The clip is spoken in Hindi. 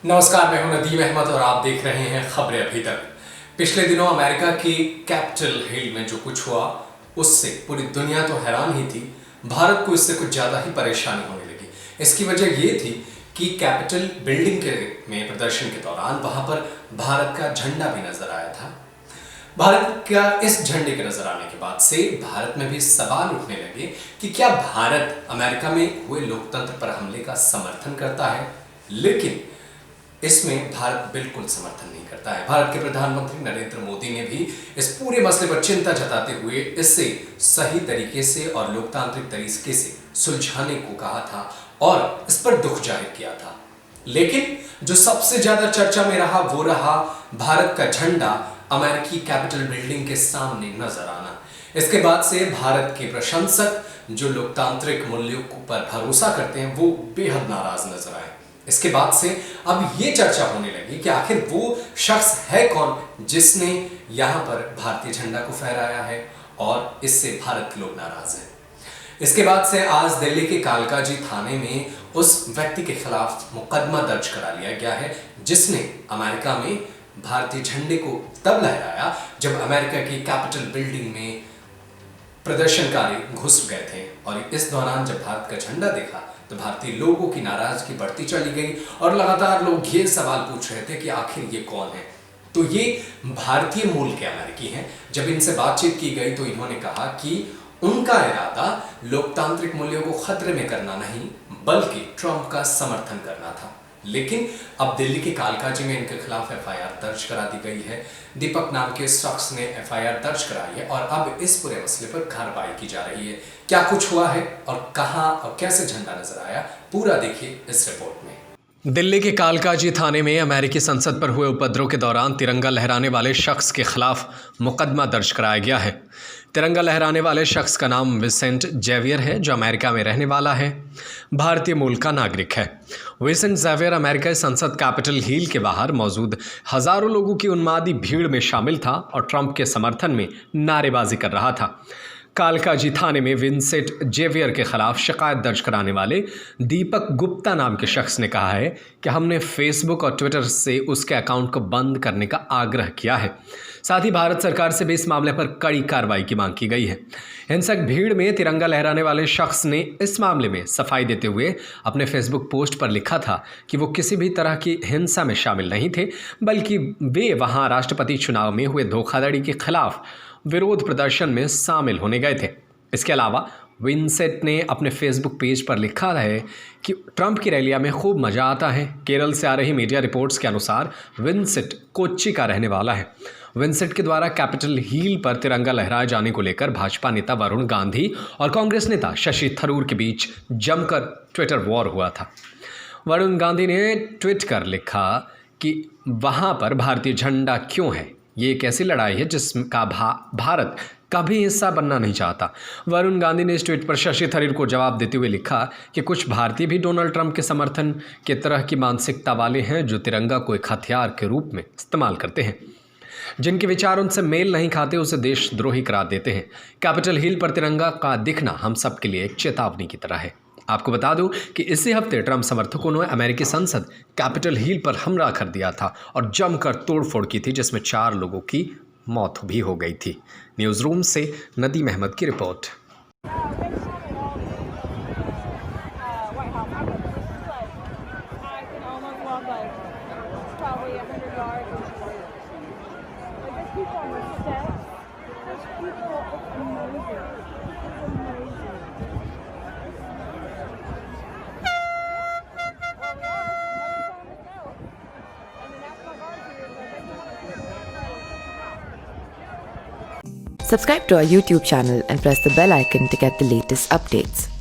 नमस्कार, मैं हूं नदीम अहमद और आप देख रहे हैं खबरें अभी तक। पिछले दिनों अमेरिका की कैपिटल हिल में जो कुछ हुआ उससे पूरी दुनिया तो हैरान ही थी। भारत को इससे कुछ ज्यादा ही परेशानी होने लगी। इसकी वजह ये थी कि कैपिटल बिल्डिंग में प्रदर्शन के दौरान वहां पर भारत का झंडा भी नजर आया था। भारत का इस झंडे के नजर आने के बाद से भारत में भी सवाल उठने लगे कि क्या भारत अमेरिका में हुए लोकतंत्र पर हमले का समर्थन करता है। लेकिन इसमें भारत बिल्कुल समर्थन नहीं करता है। भारत के प्रधानमंत्री नरेंद्र मोदी ने भी इस पूरे मसले पर चिंता जताते हुए इसे सही तरीके से और लोकतांत्रिक तरीके से सुलझाने को कहा था और इस पर दुख जाहिर किया था। लेकिन जो सबसे ज्यादा चर्चा में रहा वो रहा भारत का झंडा अमेरिकी कैपिटल बिल्डिंग के सामने नजर आना। इसके बाद से भारत के प्रशंसक जो लोकतांत्रिक मूल्यों पर भरोसा करते हैं वो बेहद नाराज नजर आए। इसके बाद से अब ये चर्चा होने लगी कि आखिर वो शख्स है कौन जिसने यहां पर भारतीय झंडा को फहराया है और इससे भारत के लोग नाराज हैं। इसके बाद से आज दिल्ली के कालकाजी थाने में उस व्यक्ति के खिलाफ मुकदमा दर्ज करा लिया गया है जिसने अमेरिका में भारतीय झंडे को तब लहराया जब अमेरिका की कैपिटल बिल्डिंग में प्रदर्शनकारी घुस गए थे और इस दौरान जब भारत का झंडा देखा तो भारतीय लोगों की नाराजगी बढ़ती चली गई और लगातार लोग ये सवाल पूछ रहे थे कि आखिर ये कौन है। तो ये भारतीय मूल के अमेरिकी हैं। जब इनसे बातचीत की गई तो इन्होंने कहा कि उनका इरादा लोकतांत्रिक मूल्यों को खतरे में करना नहीं बल्कि ट्रंप का समर्थन करना था। लेकिन अब दिल्ली के कालकाजी में इनके खिलाफ एफआईआर दर्ज करा दी गई है। दीपक नाम के शख्स ने एफआईआर दर्ज कराई है और अब इस पूरे मसले पर कार्रवाई की जा रही है। क्या कुछ हुआ है और कहां और कैसे झंडा नजर आया, पूरा देखिए इस रिपोर्ट में। दिल्ली के कालकाजी थाने में अमेरिकी संसद पर हुए उपद्रव के दौरान तिरंगा लहराने वाले शख्स के खिलाफ मुकदमा दर्ज कराया गया है। तिरंगा लहराने वाले शख्स का नाम विसेंट जेवियर है जो अमेरिका में रहने वाला है, भारतीय मूल का नागरिक है। विसेंट जेवियर अमेरिका संसद कैपिटल हिल के बाहर मौजूद हजारों लोगों की उन्मादी भीड़ में शामिल था और ट्रंप के समर्थन में नारेबाजी कर रहा था। कालकाजी थाने में विंसेंट जेवियर के खिलाफ शिकायत दर्ज कराने वाले दीपक गुप्ता नाम के शख्स ने कहा है कि हमने फेसबुक और ट्विटर से उसके अकाउंट को बंद करने का आग्रह किया है। साथ ही भारत सरकार से भी इस मामले पर कड़ी कार्रवाई की मांग की गई है। हिंसक भीड़ में तिरंगा लहराने वाले शख्स ने इस मामले में सफाई देते हुए अपने फेसबुक पोस्ट पर लिखा था कि वो किसी भी तरह की हिंसा में शामिल नहीं थे बल्कि वे वहां राष्ट्रपति चुनाव में हुए धोखाधड़ी के खिलाफ विरोध प्रदर्शन में शामिल होने गए थे। इसके अलावा विंसेंट ने अपने फेसबुक पेज पर लिखा है कि ट्रंप की रैलियां में खूब मज़ा आता है। केरल से आ रही मीडिया रिपोर्ट्स के अनुसार विंसेंट कोच्चि का रहने वाला है। विंसेंट के द्वारा कैपिटल हिल पर तिरंगा लहराए जाने को लेकर भाजपा नेता वरुण गांधी और कांग्रेस नेता शशि थरूर के बीच जमकर ट्विटर वॉर हुआ था। वरुण गांधी ने ट्वीट कर लिखा कि वहाँ पर भारतीय झंडा क्यों है, ये एक ऐसी लड़ाई है जिसका भारत कभी हिस्सा बनना नहीं चाहता। वरुण गांधी ने इस ट्वीट पर शशि थरूर को जवाब देते हुए लिखा कि कुछ भारतीय भी डोनाल्ड ट्रंप के समर्थन के तरह की मानसिकता वाले हैं जो तिरंगा को एक हथियार के रूप में इस्तेमाल करते हैं। जिनके विचार उनसे मेल नहीं खाते उसे देशद्रोही करार देते हैं। कैपिटल हिल पर तिरंगा का दिखना हम सब के लिए एक चेतावनी की तरह है। आपको बता दूं कि इसी हफ्ते ट्रंप समर्थकों ने अमेरिकी संसद कैपिटल हिल पर हमला कर दिया था और जमकर तोड़फोड़ की थी जिसमें 4 लोगों की मौत भी हो गई थी। न्यूज़ रूम से नदीम अहमद की report. Subscribe to our YouTube channel and press the bell icon to get the latest updates.